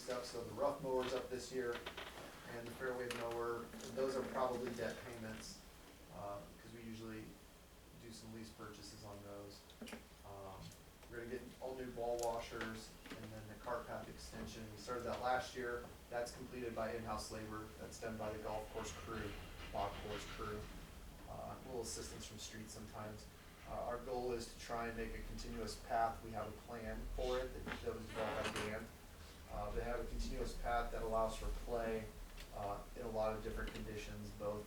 stuff, so the rough mower's up this year, and the fairway mower, and those are probably debt payments, because we usually do some lease purchases on those. We're gonna get all new ball washers, and then the cart path extension, we started that last year, that's completed by in-house labor, that's done by the golf course crew, bog course crew, a little assistance from street sometimes. Our goal is to try and make a continuous path, we have a plan for it that was developed by Dan. They have a continuous path that allows for play in a lot of different conditions, both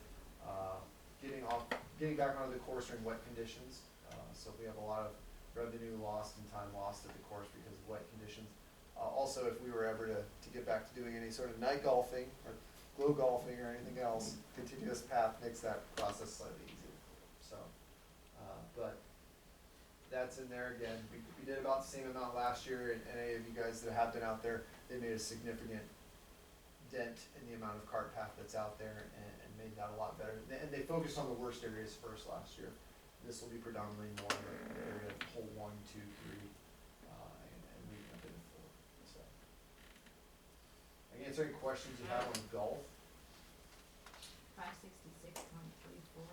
getting back onto the course during wet conditions. So we have a lot of revenue lost and time lost at the course because of wet conditions. Also, if we were ever to get back to doing any sort of night golfing or glow golfing or anything else, continuous path makes that process slightly easier. So, but that's in there again. We did about the same amount last year, and any of you guys that have been out there, they made a significant dent in the amount of cart path that's out there and made that a lot better. And they focused on the worst areas first last year. This will be predominantly more in the area of hole 1, 2, 3, and leading up into 4. So, I can answer any questions you have on golf. 566.34.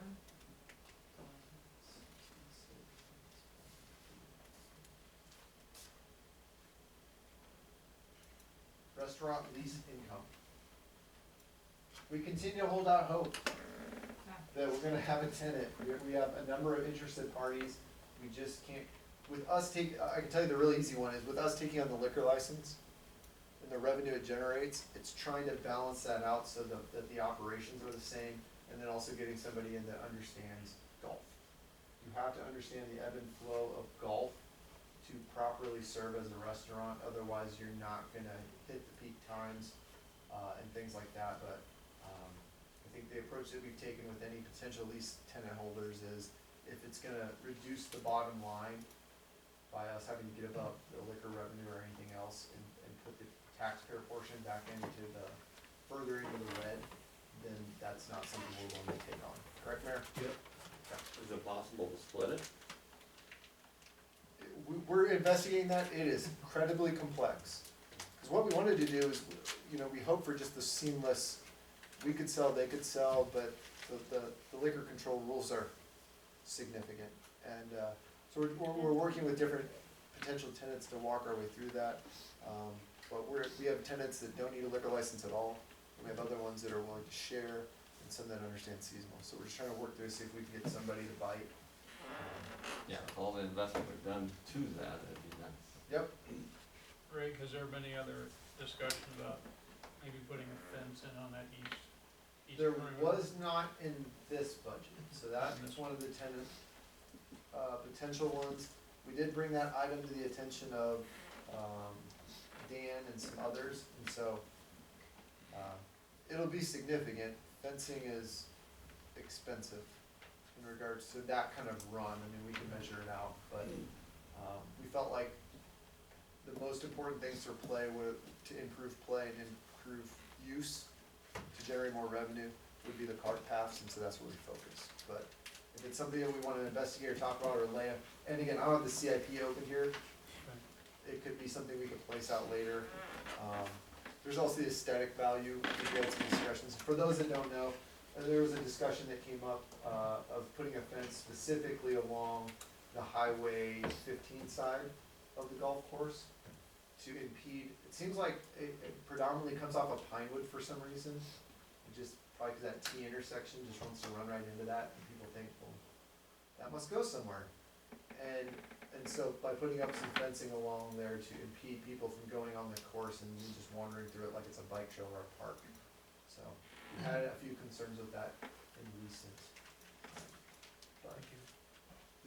Restaurant lease income. We continue to hold out hope that we're gonna have a tenant. We have a number of interested parties. We just can't, with us I can tell you the really easy one is with us taking on the liquor license and the revenue it generates, it's trying to balance that out so that the operations are the same, and then also getting somebody in that understands golf. You have to understand the ebb and flow of golf to properly serve as a restaurant, otherwise you're not gonna hit the peak times and things like that. But I think the approach that we've taken with any potential lease tenant holders is if it's gonna reduce the bottom line by us having to give up the liquor revenue or anything else and put the taxpayer portion back into the further into the red, then that's not something we're going to take on. Correct, Mayor? Yep. Okay. Is it possible to split it? We're investigating that. It is incredibly complex. Because what we wanted to do is, we hope for just the seamless, we could sell, they could sell, but the liquor control rules are significant. And so we're working with different potential tenants to walk our way through that. But we have tenants that don't need a liquor license at all. We have other ones that are willing to share, and some that understand seasonal. So we're just trying to work through to see if we can get somebody to bite. Yeah, if all the investment we've done to that, it'd be nice. Yep. Greg, has there been any other discussion about maybe putting a fence in on that east There perimeter? was not in this budget, so that's one of the tenant, potential ones. We did bring that item to the attention of, Dan and some others, and so, it'll be significant. Fencing is expensive in regards to that kind of run. I mean, we can measure it out, but, we felt like the most important things for play were to improve play and improve use, to generate more revenue, would be the cart paths, and so that's where we focus. But if it's something that we want to investigate or talk about or lay, and again, I don't have the CIP open here. It could be something we could place out later. There's also the aesthetic value. We had some discussions. For those that don't know, there was a discussion that came up of putting a fence specifically along the Highway 15 side of the golf course to impede. It seems like it predominantly comes off of Pinewood for some reason. It just probably because that T intersection just wants to run right into that, and people think, well, that must go somewhere. And so by putting up some fencing along there to impede people from going on the course and just wandering through it like it's a bike trail or a park. So we had a few concerns with that in recent. Thank you.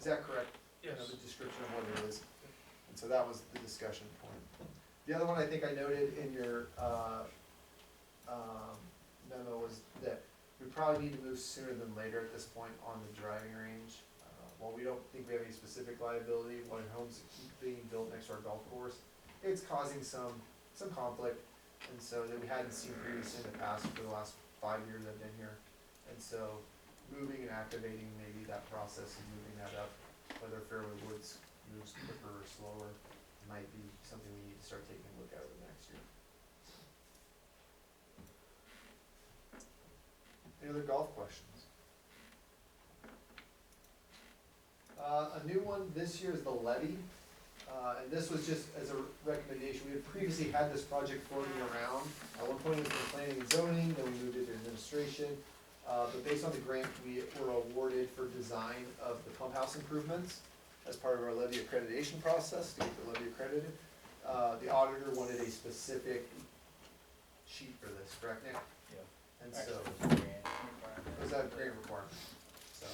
Is that correct? Yes. The description of what it is. And so that was the discussion point. The other one I think I noted in your memo was that we probably need to move sooner than later at this point on the driving range. While we don't think we have any specific liability, when homes keep being built next to our golf course, it's causing some conflict, and so that we hadn't seen previously in the past for the last 5 years I've been here. And so moving and activating maybe that process and moving that up, whether Fairway Woods moves quicker or slower, might be something we need to start taking a look at over the next year. Any other golf questions? A new one this year is the levy, and this was just as a recommendation. We had previously had this project floating around. At one point it was in planning and zoning, then we moved it to administration. But based on the grant, we were awarded for design of the pump house improvements as part of our levy accreditation process to get the levy accredited. The auditor wanted a specific sheet for this, correct, Nick? Yep. And so, Actually, was that a grant requirement? So,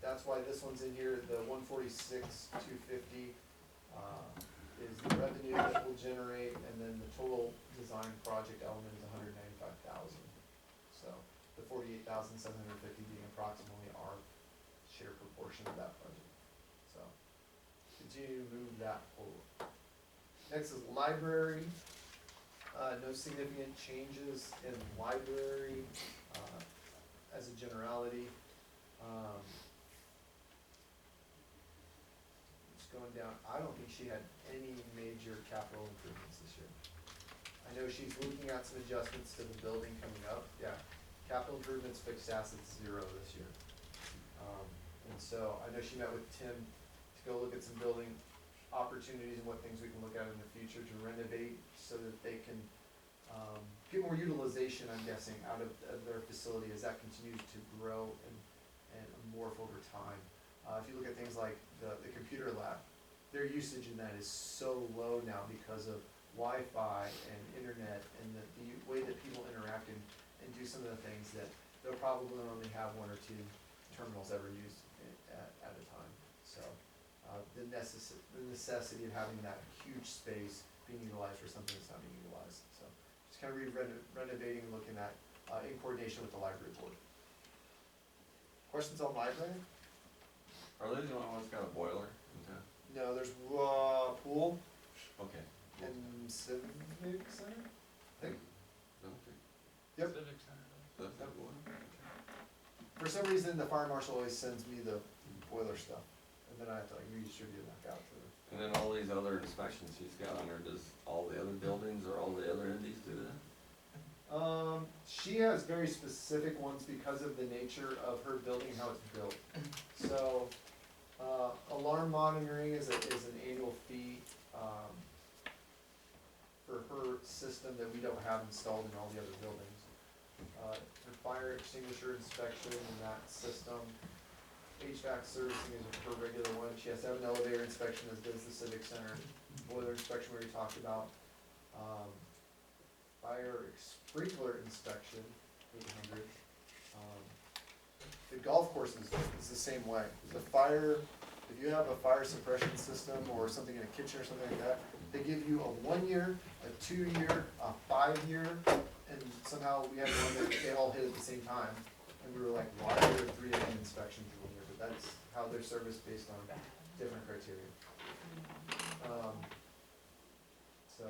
that's why this one's in here, the 146,250, is the revenue that will generate, and then the total design project element is 195,000. So, the 48,750 being approximately our share proportion of that budget. So, continue to move that forward. Next is library. No significant changes in library, as a generality. Just going down, I don't think she had any major capital improvements this year. I know she's looking at some adjustments to the building coming up, yeah. Capital improvements, fixed assets, 0 this year. And so I know she met with Tim to go look at some building opportunities and what things we can look at in the future to renovate so that they can get more utilization, I'm guessing, out of their facility as that continues to grow and morph over time. If you look at things like the computer lab, their usage in that is so low now because of Wi-Fi and internet and the way that people interact and do some of the things that they'll probably only have 1 or 2 terminals ever used at a time. So the necessity of having that huge space being utilized for something that's not being utilized. So just kind of renovating and looking at in coordination with the library board. Questions on library? Are they the only ones got a boiler in town? No, there's pool Okay. and civic center. Okay. Yep. Civic Center. That's that boiler? For some reason, the fire marshal always sends me the boiler stuff, and then I have to like redistribute it back out to them. And then all these other inspections she's got on there, does all the other buildings or all the other entities do that? She has very specific ones because of the nature of her building and how it's built. So, alarm monitoring is an annual fee, for her system that we don't have installed in all the other buildings. Her fire extinguisher inspection in that system, HVAC servicing is her regular one. She has to have an elevator inspection as does the civic center, boiler inspection we already talked about. Fire sprinkler inspection, 800. The golf course is the same way. The fire, if you have a fire suppression system or something in a kitchen or something like that, they give you a 1 year, a 2 year, a 5 year, and somehow we had one that they all hit at the same time. And we were like, why are there 3 different inspections in 1 year? But that's how they're serviced based on different criteria. So,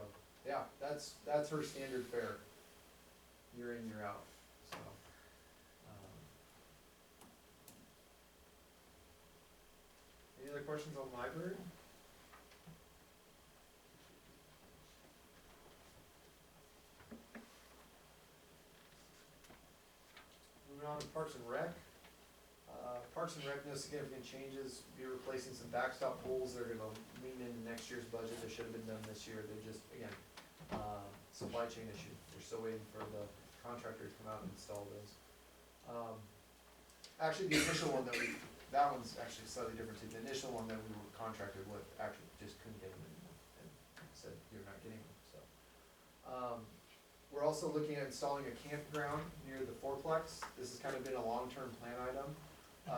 yeah, that's her standard fare, year in, year out, so. Any other questions on library? Moving on to Parks and Rec. Parks and Rec, no significant changes, be replacing some backstop poles, they're gonna lean into next year's budget, they should have been done this year, they're just, again, supply chain issue, they're still waiting for the contractor to come out and install those. Actually, the initial one that one's actually slightly different too, the initial one that we were contracted with, actually just couldn't get them anymore, and said, you're not getting them, so. We're also looking at installing a campground near the fourplex. This has kind of been a long-term plan item.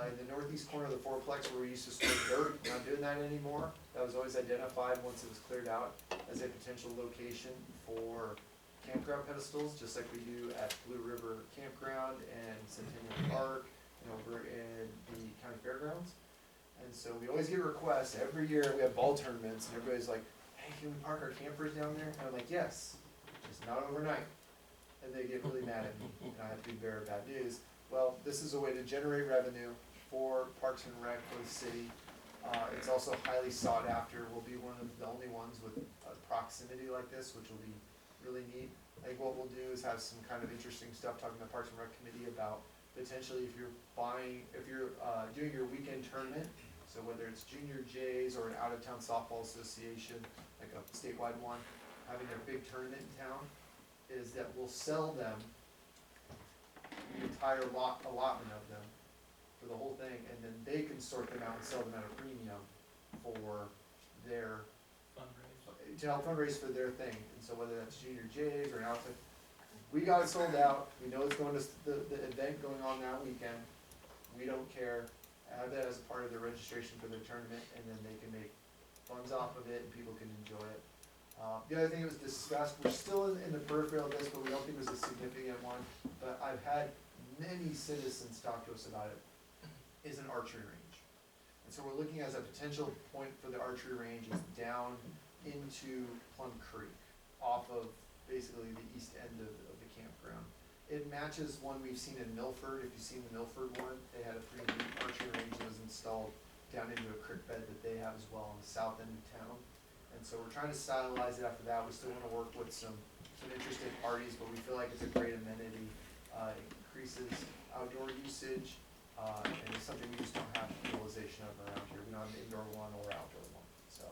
In the northeast corner of the fourplex where we used to store dirt, we're not doing that anymore. That was always identified once it was cleared out as a potential location for campground pedestals, just like we do at Blue River Campground and Centennial Park and over in the county fairgrounds. And so we always get requests, every year we have ball tournaments and everybody's like, hey, can we park our campers down there? And I'm like, yes. It's not overnight, and they get really mad at me, and I have to be bearer of bad news. Well, this is a way to generate revenue for Parks and Rec for the city. It's also highly sought after. We'll be one of the only ones with a proximity like this, which will be really neat. I think what we'll do is have some kind of interesting stuff, talking to the Parks and Rec Committee about potentially if you're doing your weekend tournament, so whether it's Junior Jays or an out-of-town softball association, like a statewide one, having their big tournament in town, is that we'll sell them the entire allotment of them for the whole thing, and then they can sort them out and sell them at a premium for their, Fundraise. to help fundraise for their thing. And so whether that's Junior Jays or an outfit, we got it sold out, we know it's going to the event going on that weekend, we don't care, add that as a part of their registration for their tournament, and then they can make funds off of it and people can enjoy it. The other thing that was discussed, we're still in the peripheral of this, but we don't think it was a significant one, but I've had many citizens talk to us about it, is an archery range. And so we're looking as a potential point for the archery range is down into Plum Creek, off of basically the east end of the campground. It matches one we've seen in Milford. If you've seen the Milford one, they had a pretty neat archery range that was installed down into a creek bed that they have as well on the south end of town. And so we're trying to stylize it after that. We still wanna work with some interested parties, but we feel like it's a great amenity. It increases outdoor usage, and it's something we just don't have utilization of around here. We don't have an indoor one or outdoor one. So,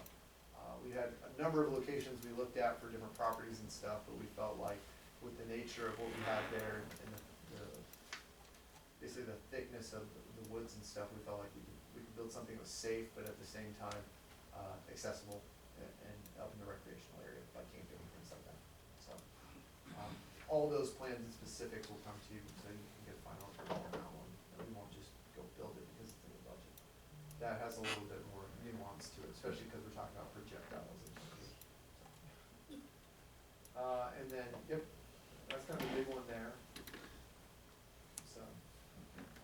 we had a number of locations we looked at for different properties and stuff, but we felt like with the nature of what we had there and basically the thickness of the woods and stuff, we felt like we could build something that was safe, but at the same time, accessible and up in the recreational area by camping and things like that. So, all those plans and specifics will come to you, so you can get a final approval on that one. And we won't just go build it because it's in the budget. That has a little bit more nuance to it, especially because we're talking about projectiles and things. And then, yep, that's kind of a big one there. So,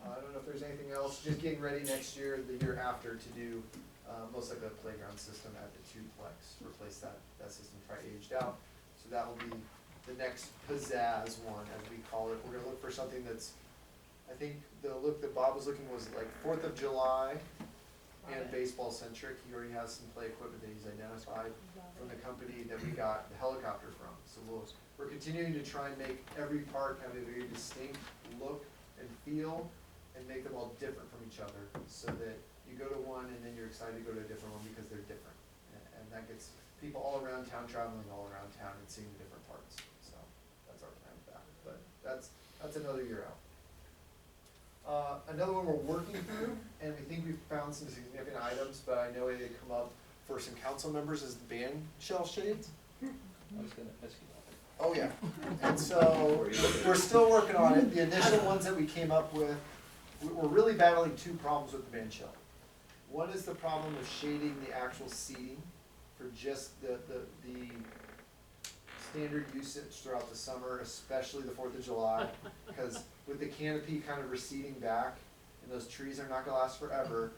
I don't know if there's anything else, just getting ready next year, the year after, to do, most like a playground system at the two-plex, replace that system, try aged out. So that will be the next pizzazz one, as we call it. We're gonna look for something that's, I think the look that Bob was looking was like 4th of July and baseball centric. He already has some play equipment that he's identified from the company that we got the helicopter from. So we're continuing to try and make every part have a very distinct look and feel, and make them all different from each other, so that you go to one and then you're excited to go to a different one because they're different. And that gets people all around town traveling all around town and seeing the different parts. So that's our plan with that. But that's another year out. Another one we're working through, and we think we've found some significant items, but I know they come up for some council members, is the band shelf shades. I was gonna ask you about that. Oh, yeah. And so we're still working on it. The initial ones that we came up with, we're really battling two problems with the band shelf. One is the problem of shading the actual seating for just the standard usage throughout the summer, especially the 4th of July, because with the canopy kind of receding back, and those trees are not gonna last forever,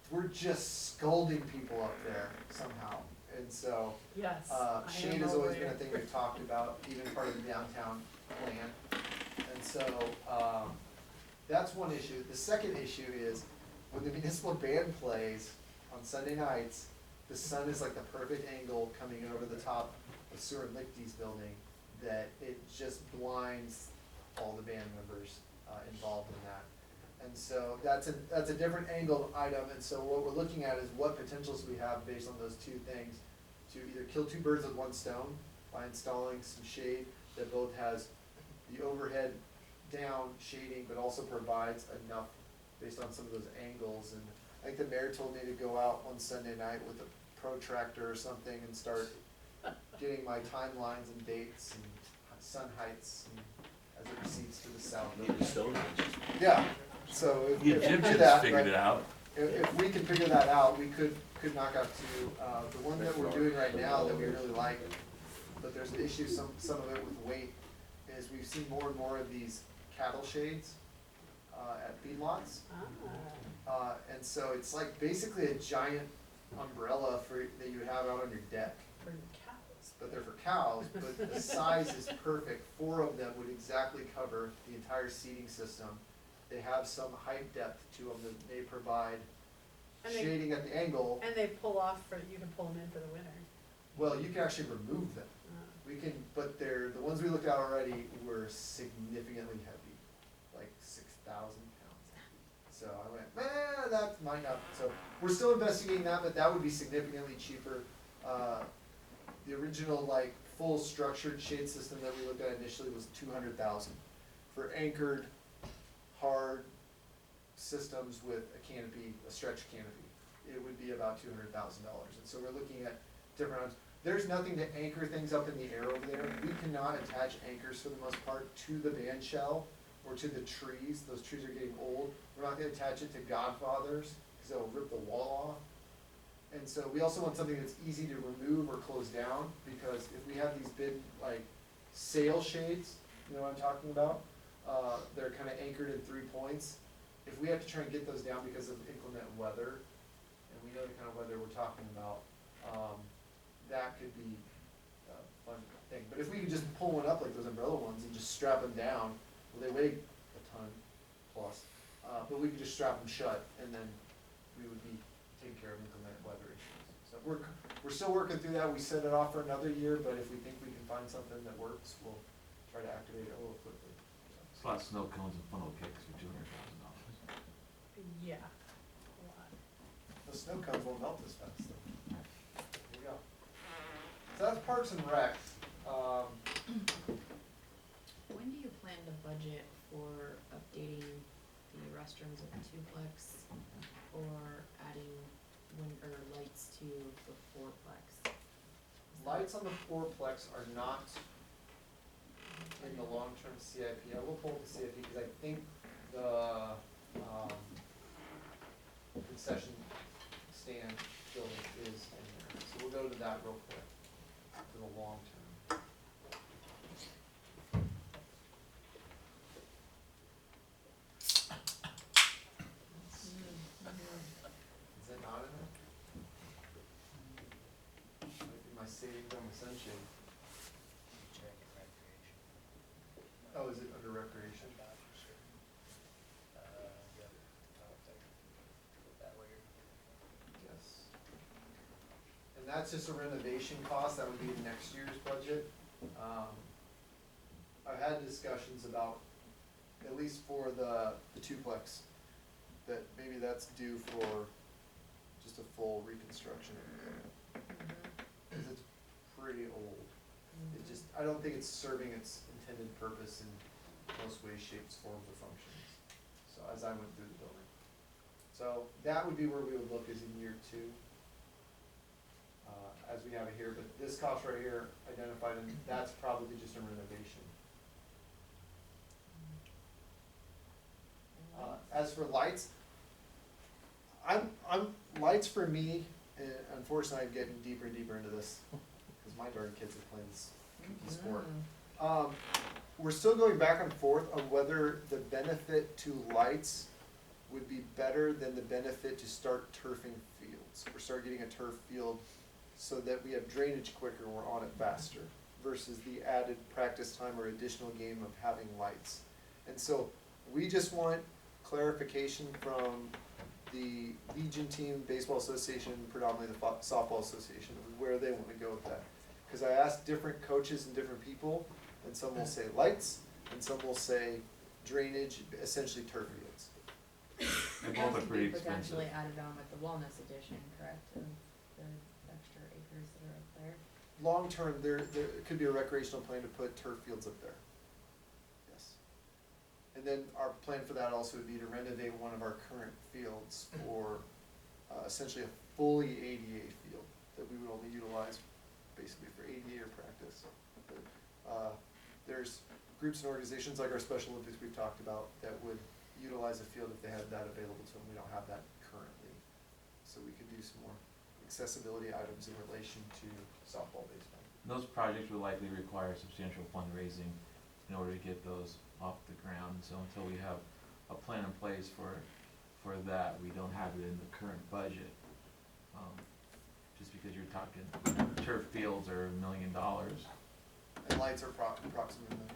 we're just scolding people up there somehow. And so, Yes. shade has always been a thing we've talked about, even part of the downtown plan. And so, that's one issue. The second issue is, when the municipal band plays on Sunday nights, the sun is like the perfect angle coming over the top of Seward Lichty's building, that it just blinds all the band members involved in that. And so that's a different angled item, and so what we're looking at is what potentials we have based on those two things, to either kill two birds with one stone by installing some shade that both has the overhead down shading, but also provides enough based on some of those angles. And I think the mayor told me to go out one Sunday night with a protractor or something and start getting my timelines and dates and sun heights and as it recedes to the south. Need the stone benches. Yeah, so if The we do Egyptians that, figured but it out. if we can figure that out, we could knock out two. The one that we're doing right now that we really like, but there's an issue, some of it with weight, is we've seen more and more of these cattle shades at feedlots. And so it's like basically a giant umbrella that you have out on your deck. For cows. But they're for cows, but the size is perfect. 4 of them would exactly cover the entire seating system. They have some height depth to them that they provide And they- shading at the angle. And they pull off you can pull them in for the winter. Well, you can actually remove them. We We can, but the ones we looked at already were significantly heavy, like 6,000 pounds heavy. So I went, that might not, so we're still investigating that, but that would be significantly cheaper. The original like full structured shade system that we looked at initially was 200,000 for anchored, hard systems with a canopy, a stretch canopy. It would be about $200,000, and so we're looking at different options. There's nothing to anchor things up in the air over there. We cannot attach anchors for the most part to the band shell or to the trees. Those trees are getting old. We're not gonna attach it to Godfathers, because it'll rip the wall off. And so we also want something that's easy to remove or close down, because if we have these big, like, sail shades, you know what I'm talking about? They're kinda anchored in 3 points. If we have to try and get those down because of inclement weather, and we know the kind of weather we're talking about, that could be a fun thing. But if we could just pull one up like those umbrella ones and just strap them down, well, they weigh a ton plus, but we could just strap them shut, and then we would be taking care of inclement weather issues. So we're still working through that. We set it off for another year, but if we think we can find something that works, we'll try to activate it a little quickly. It's a lot of snow cones and funnel cakes for $200,000. Yeah. A lot. The snow cones won't melt this fast, though. There you go. So that's Parks and Rec. When do you plan to budget for updating the restrooms at the twoplex or adding lights to the fourplex? Lights on the fourplex are not in the long-term CIP. I will pull up the CIP because I think the concession stand building is in there. So we'll go to that real quick for the long term. Is it not in there? Might be my savings on my sunshade. Check and recreation. Oh, is it under recreation? Not for sure. The other, top there. That way Yes. And that's just a renovation cost, that would be in next year's budget. I've had discussions about, at least for the twoplex, that maybe that's due for just a full reconstruction of it, because it's pretty old. It just, I don't think it's serving its intended purpose in most ways, shapes, forms, or functions, so as I went through the building. So that would be where we would look, is in year 2, as we have it here, but this cost right here identified, and that's probably just a renovation. As for lights, lights for me, and unfortunately I'm getting deeper and deeper into this, because my darn kids are playing this kooky sport. We're still going back and forth on whether the benefit to lights would be better than the benefit to start turfing fields, or start getting a turf field so that we have drainage quicker and we're on it faster, versus the added practice time or additional game of having lights. And so we just want clarification from the Legion team, Baseball Association, predominantly the Softball Association, of where they want to go with that. Because I asked different coaches and different people, and some will say lights, and some will say drainage, essentially turf fields. They both are pretty expensive. Potentially added on with the wellness edition, correct, of the extra acres that are up there? Long term, there could be a recreational plan to put turf fields up there. Yes. And then our plan for that also would be to renovate one of our current fields for essentially a fully ADA field that we would only utilize basically for ADA practice. But, there's groups and organizations like our Special Olympics we've talked about that would utilize a field if they had that available to them. We don't have that currently. So we could do some more accessibility items in relation to softball, baseball. Those projects will likely require substantial fundraising in order to get those off the ground. So until we have a plan in place for that, we don't have it in the current budget. Just because you're talking turf fields are $1 million. And lights are approximately $1 million.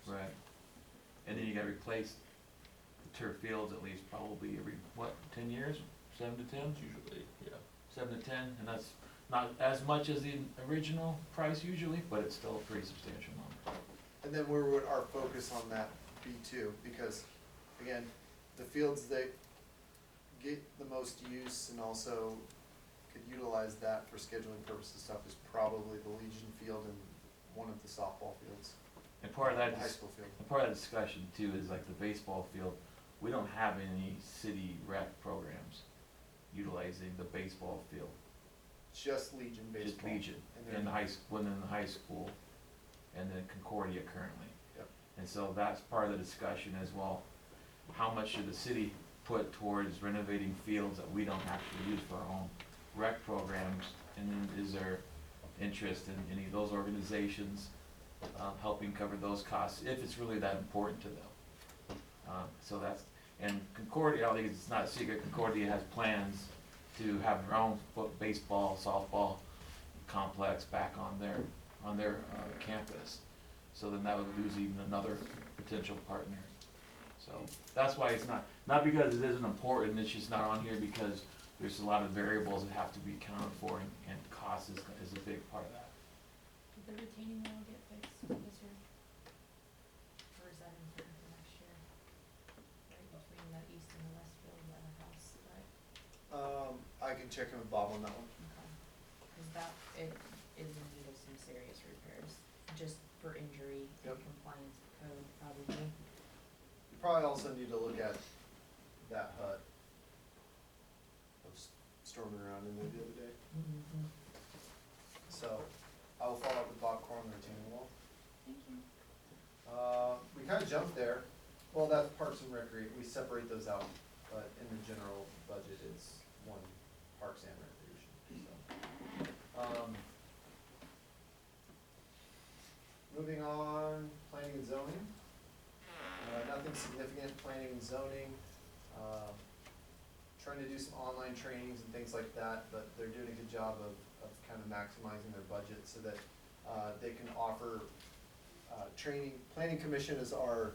Right. And then you gotta replace the turf fields at least probably every, 10 years? 7 to 10? usually, yeah. 7 to 10, and that's not as much as the original price usually, but it's still a pretty substantial number. And then where would our focus on that be too? Because, again, the fields that get the most use and also could utilize that for scheduling purposes stuff is probably the Legion Field and one of the softball fields, And part of the that, high school field. and part of that discussion too is like the baseball field, we don't have any city rec programs utilizing the baseball field. Just Legion baseball. Just Legion, And they're- in the within the high school, and then Concordia currently. Yep. And so that's part of the discussion as well, how much should the city put towards renovating fields that we don't actually use for our own rec programs? And then is there interest in any of those organizations, helping cover those costs, if it's really that important to them? So that's, and Concordia, I think it's not a secret, Concordia has plans to have their own baseball, softball complex back on their campus. So then that would lose even another potential partner. So that's why it's not because it isn't important, it's just not on here because there's a lot of variables that have to be accounted for, and cost is a big part of that. Did the retaining wall get fixed this year? Or is that in for next year? Right between the east and the west field and the house, right? I can check in with Bob on that one. Okay. Cause that, it is in need of some serious repairs, just for injury and Yep. compliance with code, probably. You probably also need to look at that hut. I was storming around in there the other day. Mm-hmm. So, I will follow up with Bob Corn on the retaining wall. Thank you. We kinda jumped there. Well, that's Parks and Recreation, we separate those out, but in the general budget, it's one Parks and Recreation, so. Moving on, planning and zoning. Nothing significant, planning and zoning. Trying to do some online trainings and things like that, but they're doing a good job of kind of maximizing their budget so that they can offer training. Planning Commission is our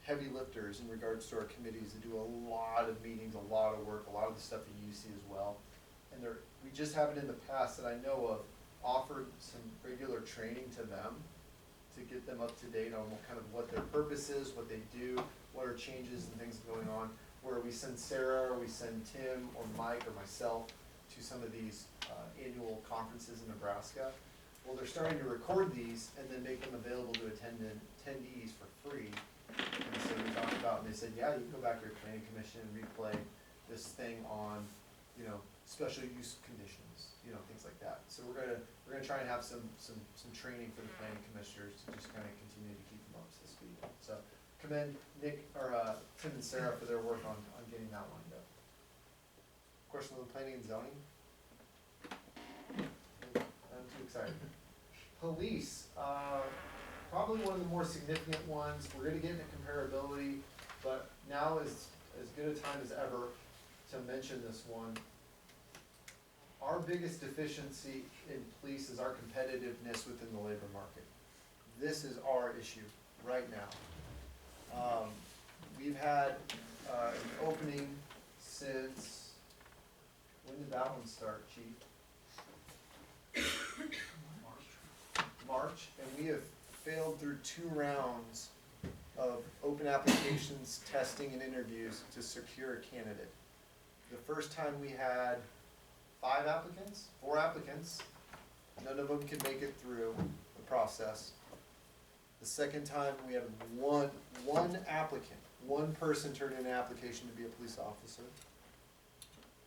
heavy lifters in regards to our committees. They do a lot of meetings, a lot of work, a lot of the stuff that you see as well. And we just haven't in the past that I know of offered some regular training to them to get them up to date on what their purpose is, what they do, what are changes and things going on. Where we send Sarah, or we send Tim, or Mike, or myself to some of these annual conferences in Nebraska. Well, they're starting to record these and then make them available to attendees for free. And so we talked about, and they said, yeah, you can go back to your planning commission and replay this thing on, special use conditions, things like that. So we're gonna try and have some training for the planning commissioners to just kind of continue to keep them up to speed. So commend Tim and Sarah for their work on getting that lined up. Question on the planning and zoning? I'm too excited. Police, probably one of the more significant ones. We're gonna get into comparability, but now is as good a time as ever to mention this one. Our biggest deficiency in police is our competitiveness within the labor market. This is our issue right now. We've had an opening since, when did that one start, Chief? March, and we have failed through 2 rounds of open applications, testing, and interviews to secure a candidate. The first time we had 4 applicants, none of them could make it through the process. The second time, we had one applicant, one person turned in an application to be a police officer.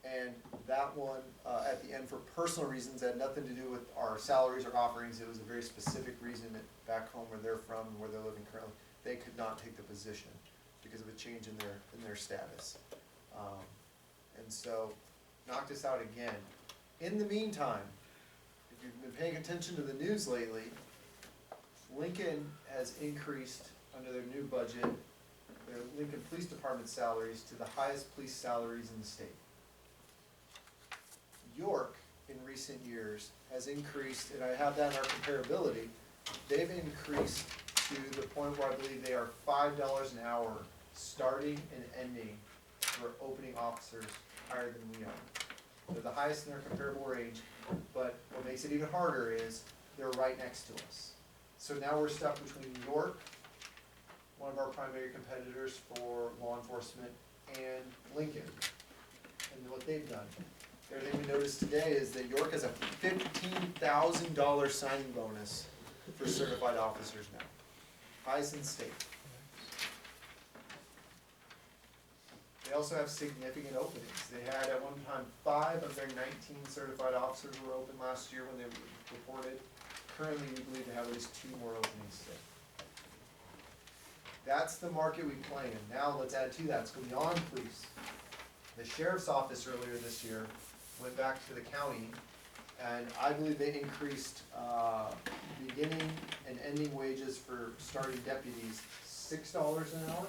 And that one, at the end, for personal reasons, had nothing to do with our salaries or offerings. It was a very specific reason that back home where they're from and where they're living currently, they could not take the position because of a change in their status. And so, knocked us out again. In the meantime, if you've been paying attention to the news lately, Lincoln has increased under their new budget, their Lincoln Police Department salaries to the highest police salaries in the state. York, in recent years, has increased, and I have that in our comparability, they've increased to the point where I believe they are $5 an hour, starting and ending for opening officers higher than we are. They're the highest in their comparable range, but what makes it even harder is they're right next to us. So now we're stuck between York, one of our primary competitors for law enforcement, and Lincoln, and what they've done. The other thing we noticed today is that York has a $15,000 signing bonus for certified officers now. Highest in the state. They also have significant openings. They had at one time 5 of their 19 certified officers were open last year when they reported. Currently, we believe they have at least 2 more openings today. That's the market we play in. Now let's add to that, let's go beyond police. The sheriff's office earlier this year went back to the county, and I believe they increased beginning and ending wages for starting deputies $6 an hour,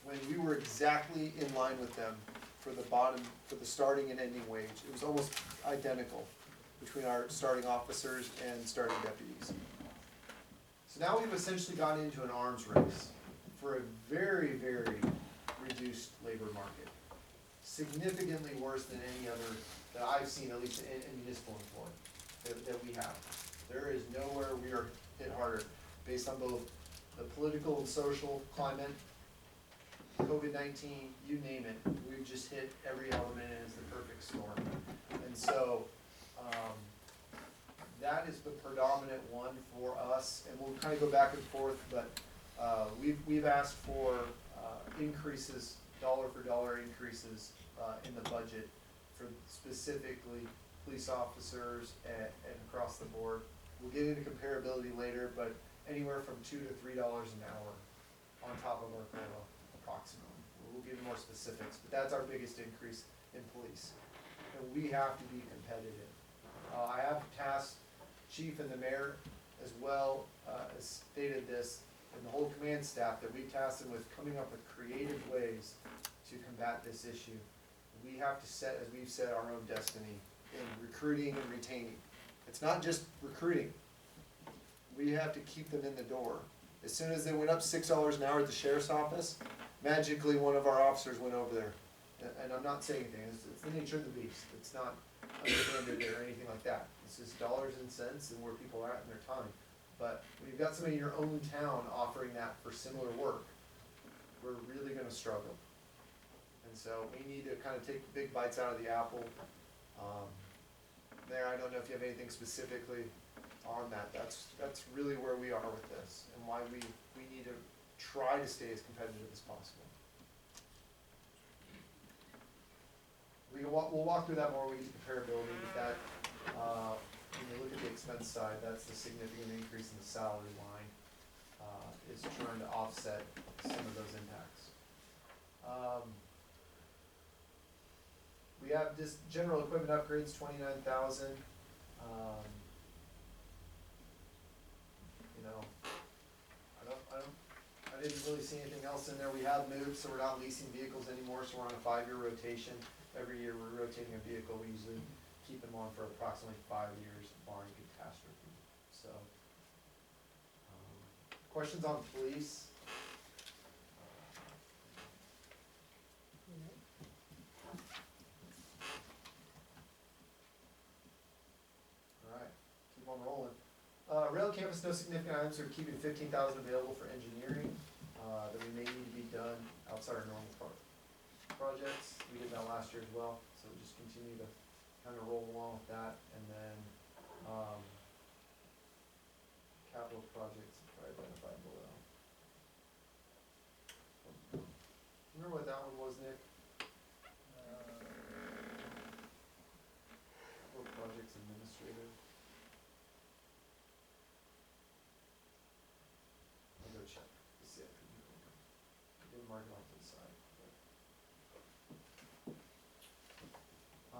when we were exactly in line with them for the starting and ending wage. It was almost identical between our starting officers and starting deputies. So now we've essentially gone into an arms race for a very, very reduced labor market. Significantly worse than any other that I've seen, at least in municipal employment, that we have. There is nowhere we are hit harder, based on both the political and social climate, COVID-19, you name it, we've just hit every element and it's the perfect storm. And so, that is the predominant one for us, and we'll kind of go back and forth, but we've asked for increases, dollar for dollar increases in the budget for specifically police officers and across the board. We'll get into comparability later, but anywhere from $2 to $3 an hour on top of our COLA, approximately. We'll give you more specifics, but that's our biggest increase in police, and we have to be competitive. I have tasked Chief and the mayor as well as stated this, and the whole command staff, that we tasked them with coming up with creative ways to combat this issue. We have to set, as we've said, our own destiny in recruiting and retaining. It's not just recruiting. We have to keep them in the door. As soon as they went up $6 an hour at the sheriff's office, magically one of our officers went over there. And I'm not saying anything, it's the nature of the beast. It's not underhanded or anything like that. It's just dollars and cents and where people are at in their time. But when you've got somebody in your own town offering that for similar work, we're really gonna struggle. And so we need to kind of take big bites out of the apple. There, I don't know if you have anything specifically on that. That's really where we are with this, and why we need to try to stay as competitive as possible. We'll walk through that more when we get to comparability, but that, when you look at the expense side, that's the significant increase in the salary line, is trying to offset some of those impacts. We have just general equipment upgrades, $29,000. You know, I didn't really see anything else in there. We have moved, so we're not leasing vehicles anymore, so we're on a 5-year rotation. Every year we're rotating a vehicle. We usually keep them on for approximately 5 years, barring catastrophe. So, questions on police? Alright, keep on rolling. Rail campus, no significant items. We're keeping $15,000 available for engineering that we may need to be done outside our normal projects. We did that last year as well, so we just continue to kind of roll along with that. And then capital projects are identified below. Remember what that one was, Nick? Capital projects administrator. I'll go check to see if I didn't mark it off to the side. I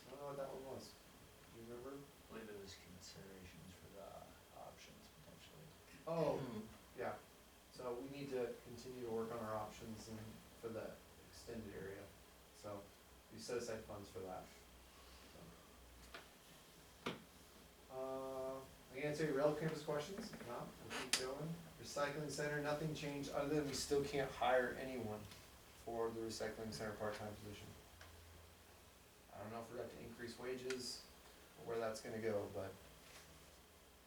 don't know what that one was. Do you remember? I believe it was considerations for the options potentially. Oh, yeah. So we need to continue to work on our options and for the extended area. So we set aside funds for that. So. I can answer answer your rail campus questions? If not, we'll keep going. Recycling center, nothing changed, other than we still can't hire anyone for the recycling center part-time position. I don't know if we're going to increase wages, or where that's gonna go, but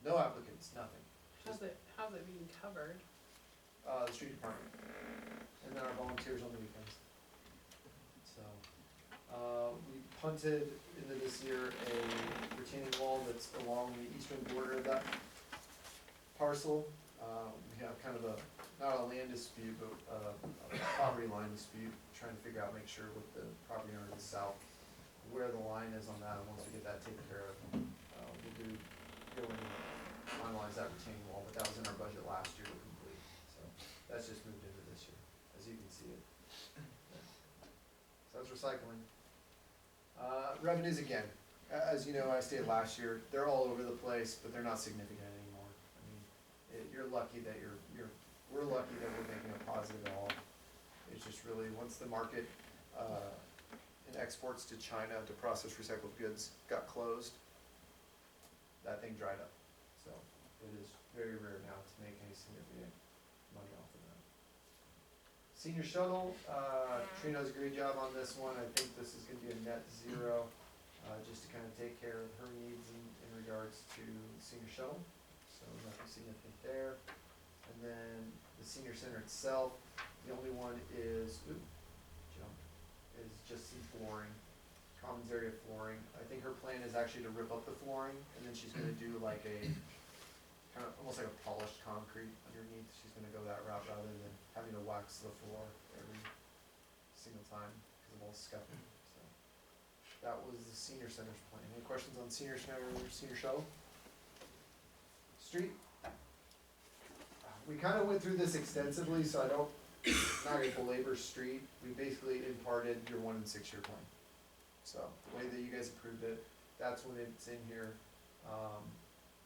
no applicants, nothing. How's it being covered? The street department, and then our volunteers on the weekends. So, we punted into this year a retaining wall that's along the eastern border of that parcel. We have kind of not a land dispute, but a property line dispute, trying to figure out, make sure with the property owner to the south, where the line is on that, and once we get that taken care of, we'll go in and finalize that retaining wall, but that was in our budget last year to complete, so that's just moved into this year, as you can see it. So that's recycling. Revenues again, as you know, I stated last year, they're all over the place, but they're not significant anymore. I mean, you're lucky that we're lucky that we're making a positive at all. It's just really, once the market, in exports to China to process recycled goods got closed, that thing dried up. So it is very rare now to make any significant money off of that. Senior shuttle, Trina does a great job on this one. I think this is gonna be a net zero, just to kind of take care of her needs in regards to senior shuttle. So nothing significant there. And then the senior center itself, the only one is, is just some flooring, commons area flooring. I think her plan is actually to rip up the flooring, and then she's gonna do like a, kind of, almost like a polished concrete underneath. She's gonna go that route rather than having to wax the floor every single time because of all the scuffing, so. That was the senior center's plan. Any questions on senior center or senior shuttle? Street? We kind of went through this extensively, so I'm not gonna belabor street. We basically imparted your 1 and 6 year plan. So the way that you guys approved it, that's when it's in here.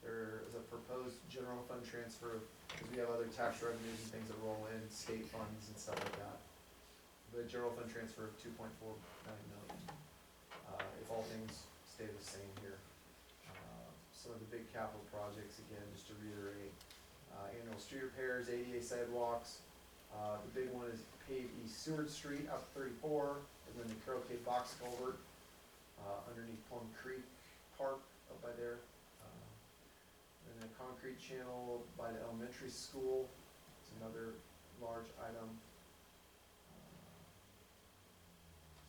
There is a proposed general fund transfer, because we have other tax revenues and things that roll in, state funds and stuff like that. The general fund transfer of 2.49 million. If all things stay the same here. Some of the big capital projects, again, just to reiterate, annual street repairs, ADA sidewalks. The big one is pave East Seward Street up 34, and then the Carroll Cave box culvert underneath Plum Creek Park up by there. And a concrete channel by the elementary school. It's another large item.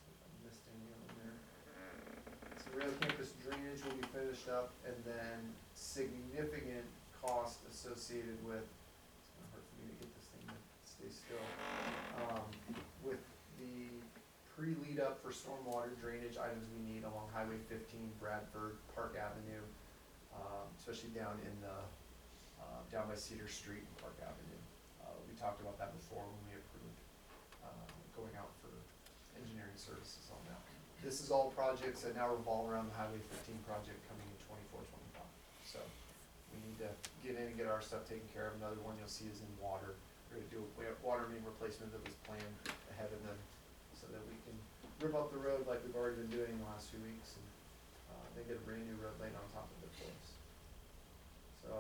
See if I missed any on there. So rail campus drainage will be finished up, and then significant cost associated with, it's gonna hurt for me to get this thing to stay still, with the pre-lead up for stormwater drainage items we need along Highway 15, Bradford, Park Avenue, especially down in the, down by Cedar Street and Park Avenue. We talked about that before when we approved, going out for engineering services on that. This is all projects that now revolve around the Highway 15 project coming in 24-25. So we need to get in and get our stuff taken care of. Another one you'll see is in water. We have water main replacement that was planned ahead of them so that we can rip up the road like we've already been doing the last few weeks, and then get a brand new road laid on top of it for us. So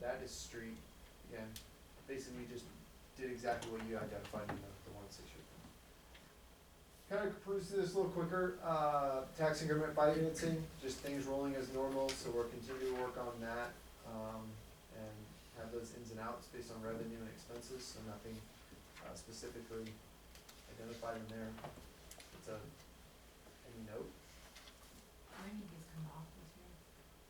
that is street. Again, basically we just did exactly what you identified in the 1 6 year plan. Kind of cruise through this a little quicker. Tax increment financing, just things rolling as normal, so we're continuing to work on that, and have those ins and outs based on revenue and expenses, so nothing specifically identified in there. It's any note? When did these come off this year?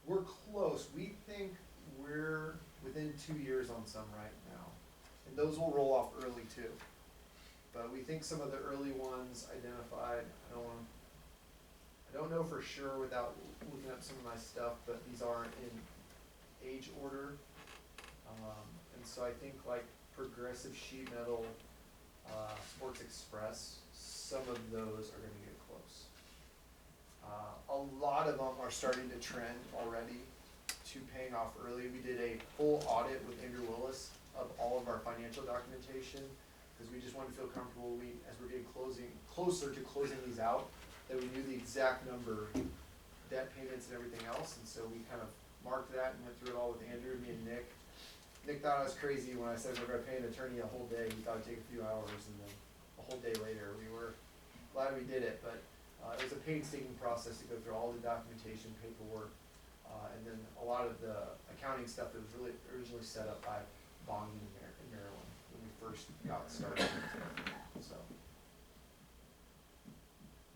We're close. We think we're within 2 years on some right now. And those will roll off early too. But we think some of the early ones identified, I don't know for sure without looking up some of my stuff, but these are in age order. And so I think like Progressive Sheet Metal, Sports Express, some of those are gonna get close. A lot of them are starting to trend already to paying off early. We did a full audit with Andrew Willis of all of our financial documentation, because we just wanted to feel comfortable, as we're getting closer to closing these out, that we knew the exact number, debt payments and everything else, and so we kind of marked that and went through it all with Andrew, me and Nick. Nick thought I was crazy when I said we're gonna pay an attorney a whole day, he thought it'd take a few hours, and then a whole day later, we were glad we did it, but, it was a painstaking process to go through all the documentation, paperwork, and then a lot of the accounting stuff that was really originally set up by Bonnie in Maryland, when we first got started, so.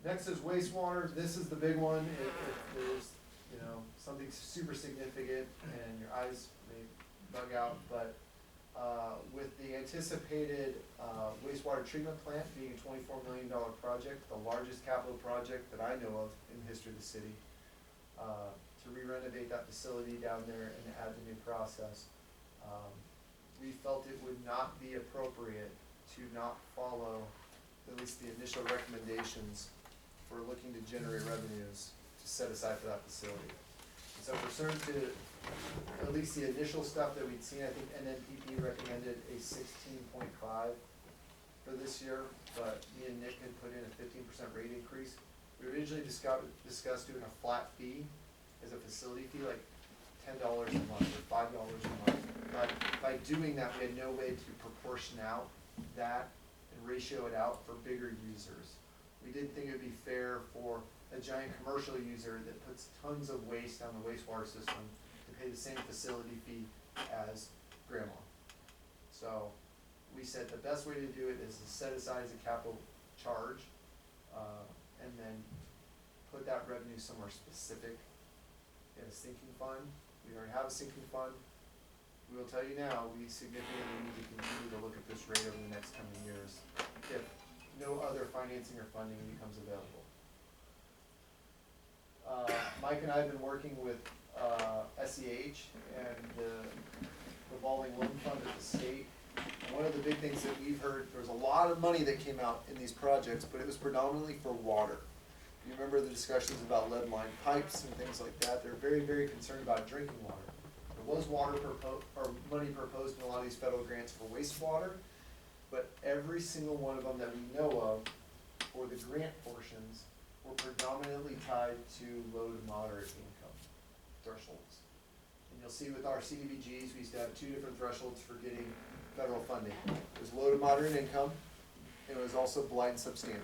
Next is wastewater. This is the big one. If there's, you know, something super significant and your eyes may bug out, but, with the anticipated, wastewater treatment plant being a $24 million project, the largest capital project that I know of in the history of the city, to re-renovate that facility down there and add the new process, we felt it would not be appropriate to not follow at least the initial recommendations for looking to generate revenues to set aside for that facility. And so pursuant to at least the initial stuff that we'd seen, I think NNPP recommended a 16.5 for this year, but me and Nick had put in a 15% rate increase. We originally discussed doing a flat fee as a facility fee, like $10 a month or $5 a month. But by doing that, we had no way to proportion out that and ratio it out for bigger users. We didn't think it would be fair for a giant commercial user that puts tons of waste down the wastewater system to pay the same facility fee as grandma. So we said the best way to do it is to set aside as a capital charge, and then put that revenue somewhere specific in a sinking fund. We already have a sinking fund. We will tell you now, we significantly need to continue to look at this rate over the next coming years if no other financing or funding becomes available. Mike and I have been working with SEH and the revolving loan fund at the state. And one of the big things that we've heard, there was a lot of money that came out in these projects, but it was predominantly for water. You remember the discussions about lead line pipes and things like that. They're very, very concerned about drinking water. There was money proposed in a lot of these federal grants for wastewater, but every single one of them that we know of for the grant portions were predominantly tied to low to moderate income thresholds. And you'll see with our CDBGs, we used to have 2 different thresholds for getting federal funding. It was low to moderate income, and it was also blight and substandard.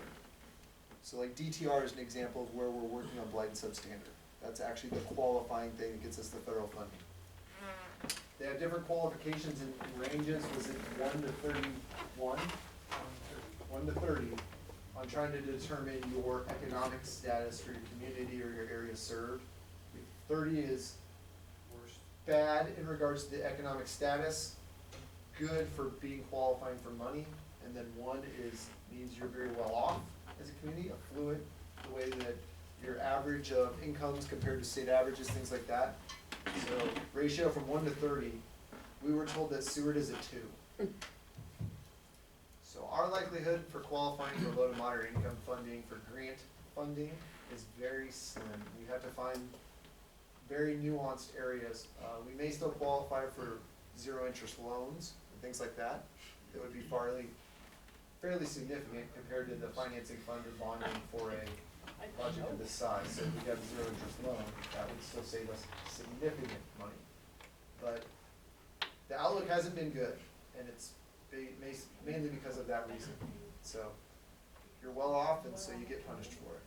So like DTR is an example of where we're working on blight and substandard. That's actually the qualifying thing that gets us the federal funding. They have different qualifications and ranges. Was it 1 to 31? 1 to 30 on trying to determine your economic status for your community or your area served. 30 is bad in regards to the economic status, good for being qualifying for money, and then 1 means you're very well off as a community, affluent, the way that your average of incomes compared to state averages, things like that. So ratio from 1 to 30, we were told that Seward is a 2. So our likelihood for qualifying for low to moderate income funding, for grant funding, is very slim. We have to find very nuanced areas. We may still qualify for 0 interest loans and things like that. That would be fairly significant compared to the financing fund or bonding for a budget of this size. So if we got a 0 interest loan, that would still save us significant money. But the outlook hasn't been good, and it's mainly because of that reason. So you're well off, and so you get punished for it.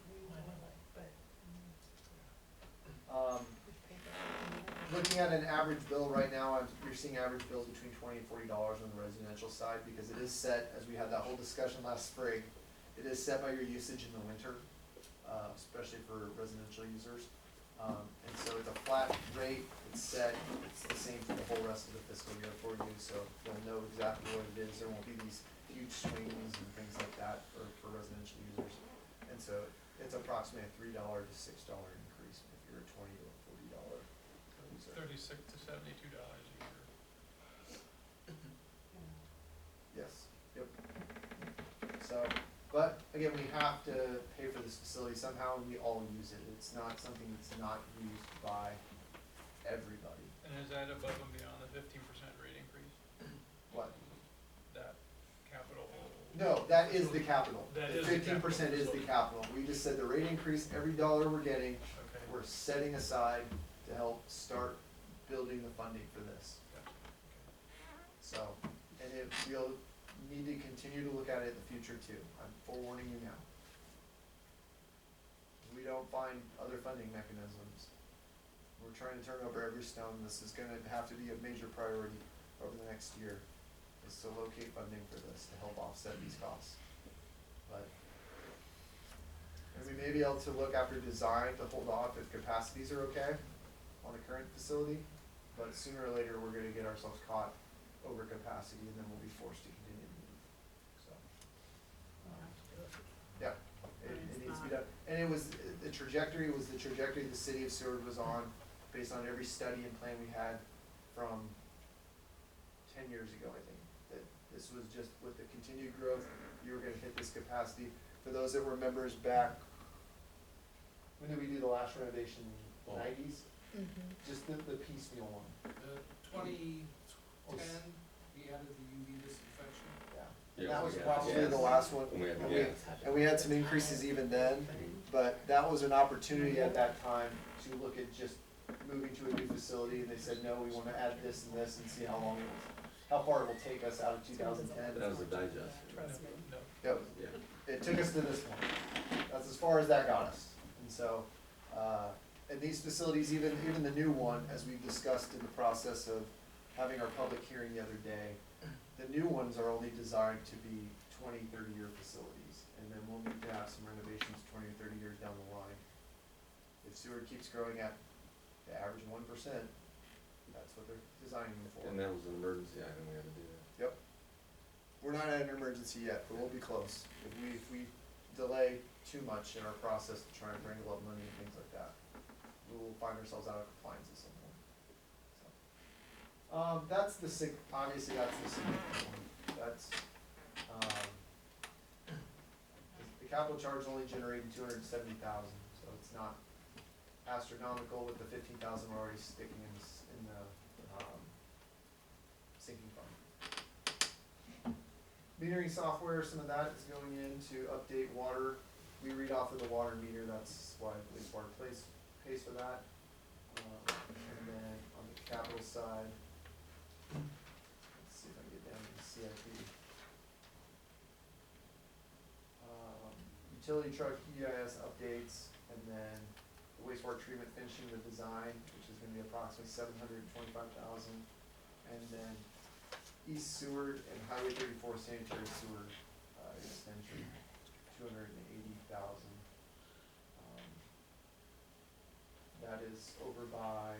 Looking at an average bill right now, you're seeing average bills between $20 and $40 on the residential side, because it is set, as we had that whole discussion last spring, it is set by your usage in the winter, especially for residential users. And so it's a flat rate, it's set, it's the same for the whole rest of the fiscal year for you, so you'll know exactly what it is. There won't be these huge swings and things like that for residential users. And so it's approximately a $3 to $6 increase if you're a $20 to a $40 user. $36 to $72 a year. Yes, yep. So, but again, we have to pay for this facility somehow, and we all use it. It's not something that's not used by everybody. And is that above and beyond the 15% rate increase? What? That capital? No, that is the capital. That is the capital. 15% is the capital. We just said the rate increase, every dollar we're getting, Okay. we're setting aside to help start building the funding for this. Gotcha. So, and we'll need to continue to look at it in the future too. I'm forewarning you now. We don't find other funding mechanisms. We're trying to turn over every stone. This is gonna have to be a major priority over the next year, is to locate funding for this to help offset these costs. But, and we may be able to look after design to hold off if capacities are okay on the current facility, but sooner or later, we're gonna get ourselves caught over capacity, and then we'll be forced to continue to move, so. Yeah, it needs to be done, and it was, the trajectory the city of Seward was on, based on every study and plan we had from 10 years ago, I think, that this was just with the continued growth, you were gonna hit this capacity. For those that were members back, when did we do the last renovation, Well, 90s? Mm-hmm. Just the piecemeal one, The 2010, we added the UV disinfection. yeah. Yeah, And that was we had probably gas. the last one, And we had and gas. and we had some increases even then, but that was an opportunity at that time to look at just moving to a new facility, and they said, no, we wanna add this and this and see how long it will, how far it will take us out of 2010. That was a digest. Trust me. No, Yep, Yeah. it took us to this point. That's as far as that got us. And so, and these facilities, even the new one, as we've discussed in the process of having our public hearing the other day, the new ones are only designed to be 20, 30-year facilities. And then we'll need to have some renovations 20 or 30 years down the line. If Seward keeps growing at the average 1%, that's what they're designing them for. And that was an emergency item, we had to do that. Yep. We're not at an emergency yet, but we'll be close. If we delay too much in our process to try and wrangle up money and things like that, we will find ourselves out of compliance at some point. So, that's obviously that's the significant one. That's, the capital charge only generated 270,000, so it's not astronomical with the 15,000 we're already sticking in the sinking fund. Metering software, some of that is going in to update water. We read off of the water meter, that's why wastewater pays for that. And then on the capital side, let's see if I can get down to the CIP. Utility truck EIS updates, and then the wastewater treatment finishing the design, which is gonna be approximately 725,000. And then East Seward and Highway 34 sanitary sewer extension, 280,000. That is over by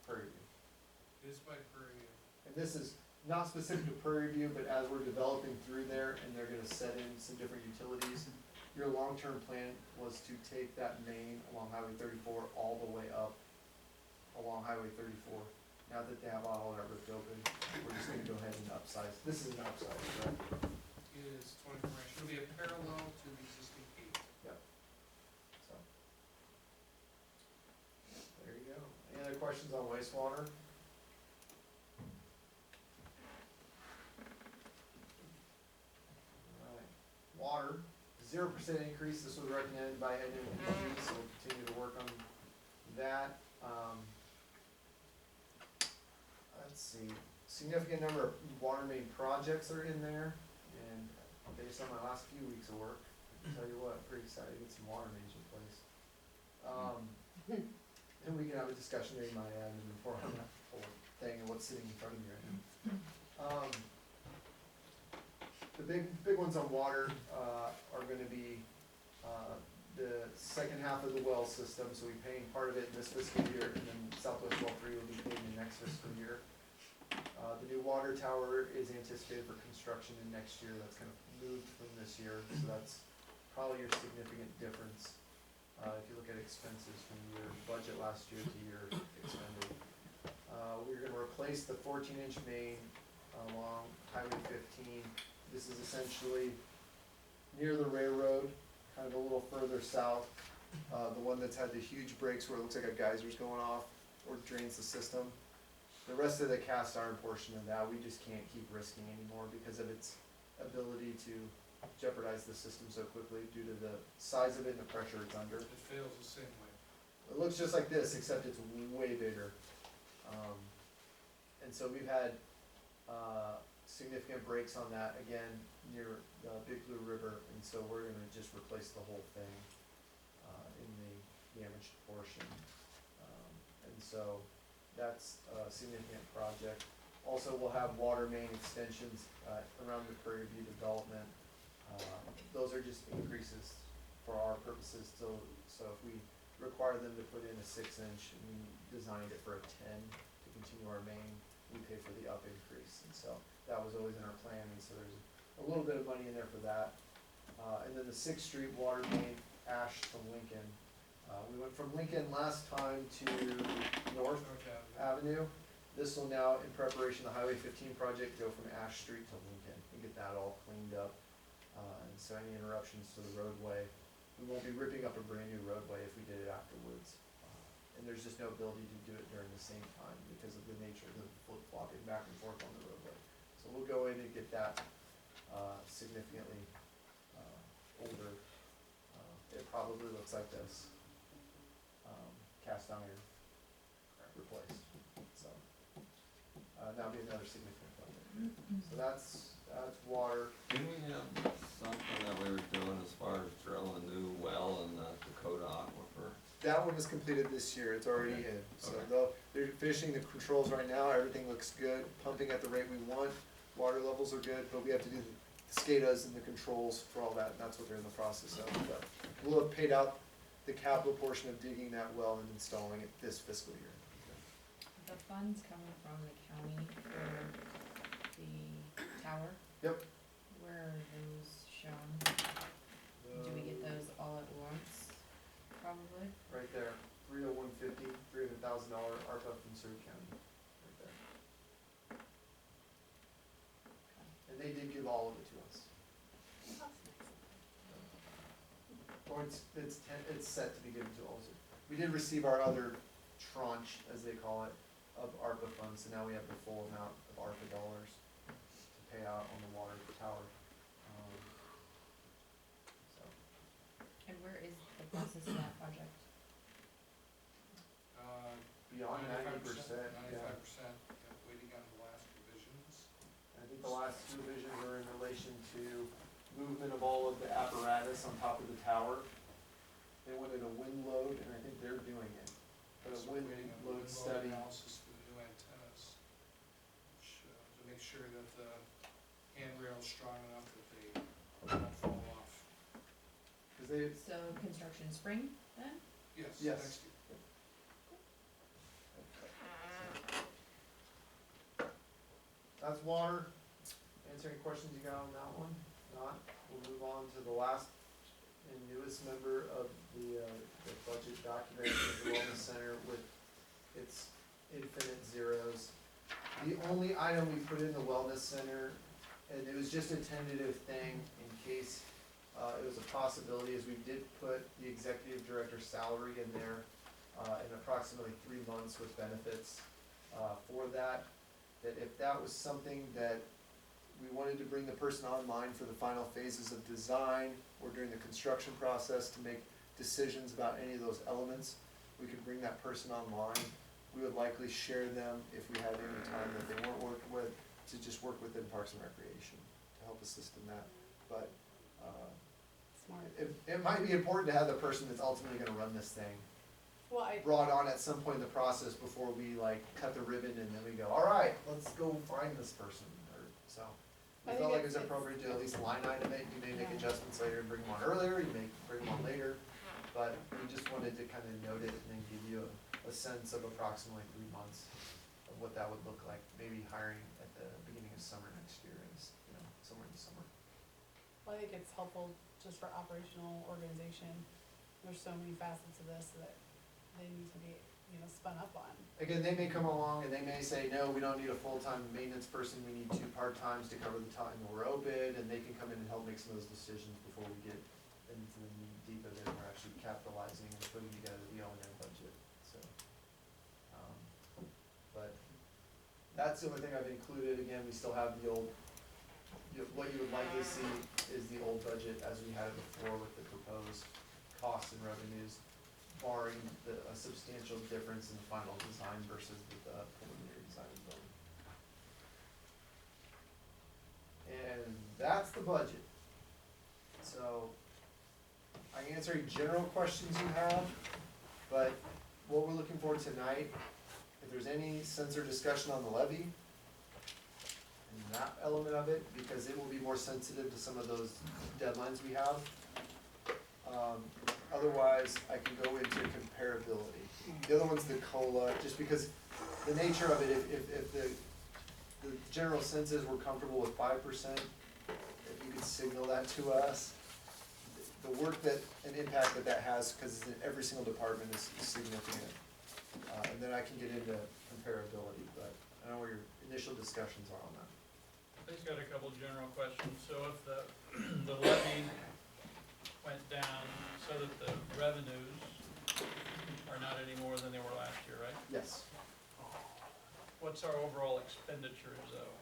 Prairie View. it is by Prairie. And this is not specific to Prairie View, but as we're developing through there and they're gonna set in some different utilities, your long-term plan was to take that main along Highway 34 all the way up along Highway 34. Now that they have all that ripped open, we're just gonna go ahead and upsize. This is an upsize, correct? It is 24 inch, it'll be a parallel to the existing gate. So. There you go. Any other questions on wastewater? Alright, water, 0% increase, this was recommended by NMPD, so we'll continue to work on that. Let's see, significant number of water main projects are in there, and based on my last few weeks of work, I can tell you what, pretty excited to get some water mains replaced. And we can have a discussion during my end and before on that whole thing and what's sitting in front of me right now. The big ones on water, are gonna be, the second half of the well system, so we're paying part of it in this fiscal year, and then Southwest Well 3 will be paid in the next fiscal year. The new water tower is anticipated for construction in next year, that's kind of moved from this year, so that's probably your significant difference. If you look at expenses from your budget last year to your expended. We're gonna replace the 14-inch main along Highway 15. This is essentially near the railroad, kind of a little further south. The one that's had the huge breaks where it looks like a geyser's going off or drains the system. The rest of the cast iron portion of that, we just can't keep risking anymore because of its ability to jeopardize the system so quickly due to the size of it and the pressure it's under. It fails the same way. It looks just like this, except it's way bigger. And so we've had, significant breaks on that, again, near the Big Blue River, and so we're gonna just replace the whole thing, in the damaged portion. And so, that's a significant project. Also, we'll have water main extensions, around the Prairie View development. Those are just increases for our purposes, so if we require them to put in a 6-inch, and we designed it for a 10 to continue our main, we pay for the up increase, and so that was always in our plan, and so there's a little bit of money in there for that. And then the 6th Street water main, Ash to Lincoln. We went from Lincoln last time to North Avenue. This will now, in preparation of the Highway 15 project, go from Ash Street to Lincoln and get that all cleaned up. And so any interruptions to the roadway, we won't be ripping up a brand new roadway if we did it afterwards. And there's just no ability to do it during the same time because of the nature of the flip-flopping back and forth on the roadway. So we'll go in and get that significantly older. It probably looks like this, cast iron replaced, so. That'll be another significant project. So that's water. Didn't we have something that we were doing as far as drilling a new well in the Dakota Aquifer? That one was completed this year, it's already Okay. in, so Okay. they're finishing the controls right now, everything looks good, pumping at the rate we want, water levels are good, but we have to do the SCADAs and the controls for all that, and that's what they're in the process of. But we'll have paid out the capital portion of digging that well and installing it this fiscal year. The funds coming from the county for the tower, Yep. where are those shown? Do we get those all at once, probably? Right there, 30150, $300,000 ARPA from Seward County, right there. And they did give all of it to us. Or it's set to be given to all. We did receive our other tranche, as they call it, of ARPA funds, so now we have the full amount of ARPA dollars to pay out on the water tower. So, And where is the process of that project? beyond 90%, yeah. 95%, waiting on the last revisions. I think the last two revisions are in relation to movement of all of the apparatus on top of the tower. They wanted a wind load, and I think they're doing it. The So wind waiting on the load wind study. analysis for the new antennas, which, to make sure that the handrail's strong enough that they don't fall off. Cause they, So construction spring then? Yes, Yes. next year. that's water. Answer any questions you got on that one? Not, we'll move on to the last and newest member of the budget document, the Wellness Center with its infinite zeros. The only item we put in the Wellness Center, and it was just a tentative thing in case it was a possibility, is we did put the executive director's salary in there in approximately 3 months with benefits for that. That if that was something that we wanted to bring the person online for the final phases of design or during the construction process to make decisions about any of those elements, we could bring that person online. We would likely share them if we had any time that they weren't working with, to just work within Parks and Recreation to help assist in that. But Smart. it might be important to have the person that's ultimately gonna run this thing Well, brought on at some point in the process before we like cut the ribbon and then we go, all right, let's go find this person, or so. We I felt think like it was it's- appropriate to at least line item it, you may make Yeah. adjustments later and bring them on earlier, you may bring them on later, but we just wanted to kind of note it and then give you a sense of approximately 3 months of what that would look like, maybe hiring at the beginning of summer next year, somewhere in the summer. well, I think it's helpful just for operational organization. There's so many facets of this that they need to be, spun up on. Again, they may come along and they may say, no, we don't need a full-time maintenance person, we need 2 part-times to cover the time that we're open, and they can come in and help make some of those decisions before we get into the deep of it, and we're actually capitalizing and putting together the O&M budget, so. But that's the only thing I've included, again, we still have the old, what you would likely see is the old budget as we had it before with the proposed costs and revenues. barring a substantial difference in the final design versus the preliminary design of the building. And that's the budget. So, I can answer any general questions you have, but what we're looking for tonight, if there's any sense or discussion on the levy, and that element of it, because it will be more sensitive to some of those deadlines we have. Otherwise, I can go into comparability. The other one's the COLA, just because the nature of it, if the general sense is we're comfortable with 5%, if you could signal that to us, the work that, and impact that has, because it's in every single department, is significant. And then I can get into comparability, but I don't know where your initial discussions are on that. I just got a couple general questions. So if the levy went down so that the revenues are not any more than they were last year, right? Yes. What's our overall expenditures though?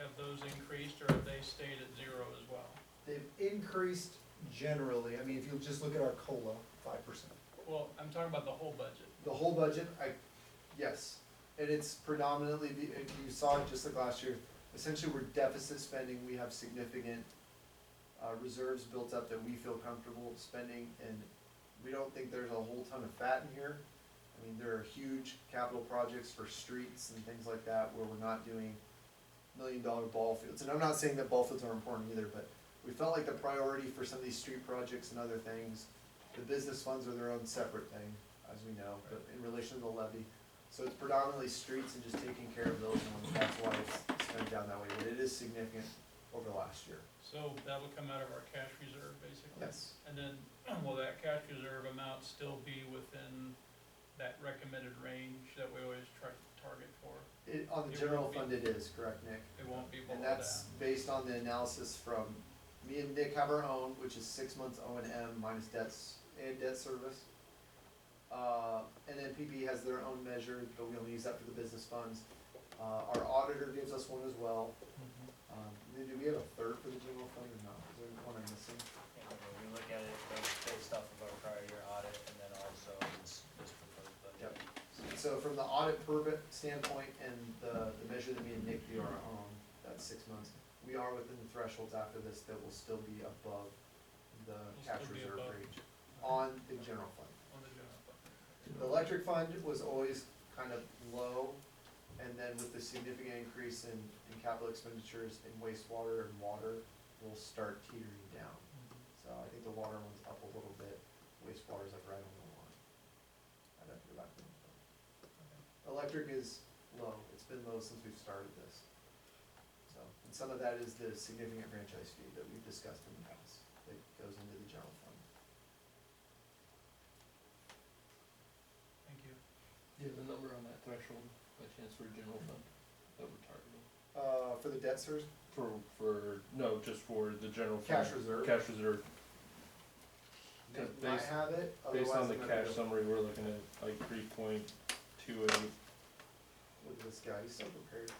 Have those increased or have they stayed at zero as well? They've increased generally, I mean, if you just look at our COLA, 5%. Well, I'm talking about the whole budget. The whole budget, yes, and it's predominantly, you saw it just like last year, essentially we're deficit spending, we have significant reserves built up that we feel comfortable spending, and we don't think there's a whole ton of fat in here. I mean, there are huge capital projects for streets and things like that where we're not doing $1 million ball fields, and I'm not saying that ball fields are important either, but we felt like the priority for some of these street projects and other things, the business funds are their own separate thing, as we know, but in relation to the levy. So it's predominantly streets and just taking care of those ones, that's why it's spent down that way, but it is significant over last year. So that'll come out of our cash reserve basically? Yes. And then will that cash reserve amount still be within that recommended range that we always try to target for? On the It general won't be- fund it is, correct, Nick? It won't be below And that? that's based on the analysis from, me and Nick have our own, which is 6 months O&M minus debts and debt service. And then PP has their own measure, but we only use that for the business funds. Our auditor gives us one as well. Mhm. Do we have a third for the general fund or not? Is there one I'm missing? We look at it based off of our prior year audit and then also this proposed budget. Yep. So from the audit standpoint and the measure that me and Nick do our own, that's 6 months, we are within the thresholds after this that will still be above the Will cash still be reserve above. range on the general fund. On the general fund. The electric fund was always kind of low, and then with the significant increase in capital expenditures in wastewater and water, we'll start teetering down. So I think the water one's up a little bit, wastewater's like right on the line. I'd have to go back to the electric is low, it's been low since we've started this. So, and some of that is the significant franchise fee that we've discussed in the past, that goes into the general fund. Thank you. Do you have a number on that threshold by chance for general fund that we're targeting? For the debt service, No, just for the general fund. cash reserve, Cash reserve, Nick Based- might have it, based on otherwise the I'm not cash gonna- summary, we're looking at like 3.28. Look at this guy, he's so prepared.